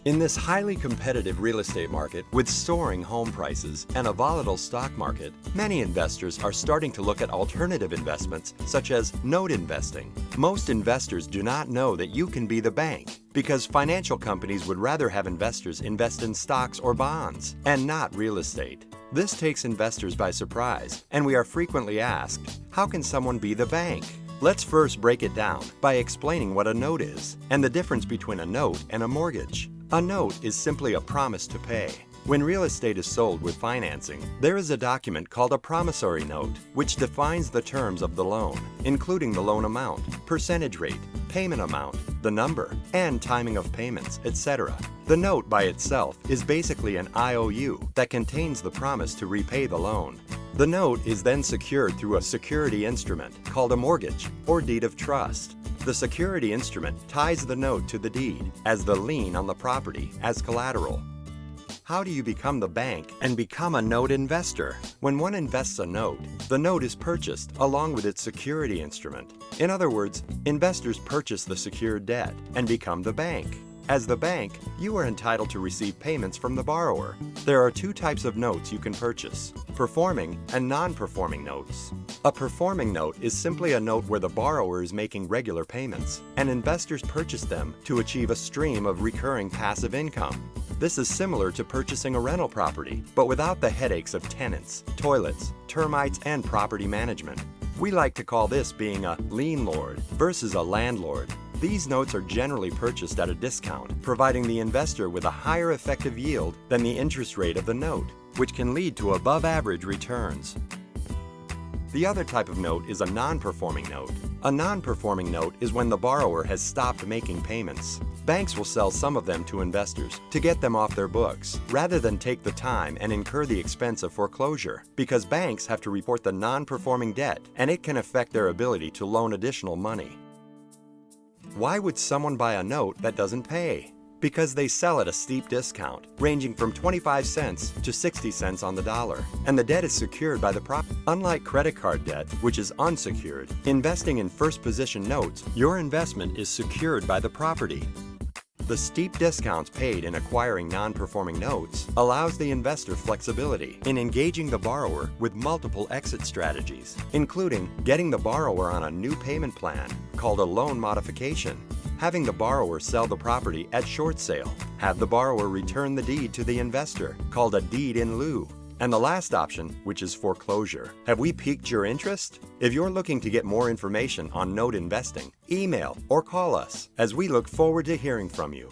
In this highly competitive real estate market with soaring home prices and a volatile stock market, many investors are starting to look at alternative investments such as note investing. Most investors do not know that you can be the bank because financial companies would rather have investors invest in stocks or bonds and not real estate. This takes investors by surprise, and we are frequently asked, how can someone be the bank? Let's first break it down by explaining what a note is and the difference between a note and a mortgage. A note is simply a promise to pay. When real estate is sold with financing, there is a document called a promissory note, which defines the terms of the loan, including the loan amount, percentage rate, payment amount, the number, and timing of payments, etc. The note by itself is basically an IOU that contains the promise to repay the loan. The note is then secured through a security instrument called a mortgage or deed of trust. The security instrument ties the note to the deed as the lien on the property as collateral. How do you become the bank and become a note investor? When one invests a note, the note is purchased along with its security instrument. In other words, investors purchase the secured debt and become the bank. As the bank, you are entitled to receive payments from the borrower. There are two types of notes you can purchase: performing and non-performing notes. A performing note is simply a note where the borrower is making regular payments, and investors purchase them to achieve a stream of recurring passive income. This is similar to purchasing a rental property, but without the headaches of tenants, toilets, termites, and property management. We like to call this being a Landlord versus a landlord. These notes are generally purchased at a discount, providing the investor with a higher effective yield than the interest rate of the note, which can lead to above-average returns. The other type of note is a non-performing note. A non-performing note is when the borrower has stopped making payments. Banks will sell some of them to investors to get them off their books, rather than take the time and incur the expense of foreclosure, because banks have to report the non-performing debt, and it can affect their ability to loan additional money. Why would someone buy a note that doesn't pay? Because they sell at a steep discount, ranging from 25 cents to 60 cents on the dollar, and the debt is secured by the property. Unlike credit card debt, which is unsecured, investing in first position notes, your investment is secured by the property. The steep discounts paid in acquiring non-performing notes allows the investor flexibility in engaging the borrower with multiple exit strategies, including getting the borrower on a new payment plan called a loan modification, having the borrower sell the property at short sale, have the borrower return the deed to the investor called a deed in lieu, and the last option, which is foreclosure. Have we piqued your interest? If you're looking to get more information on note investing, email or call us, as we look forward to hearing from you.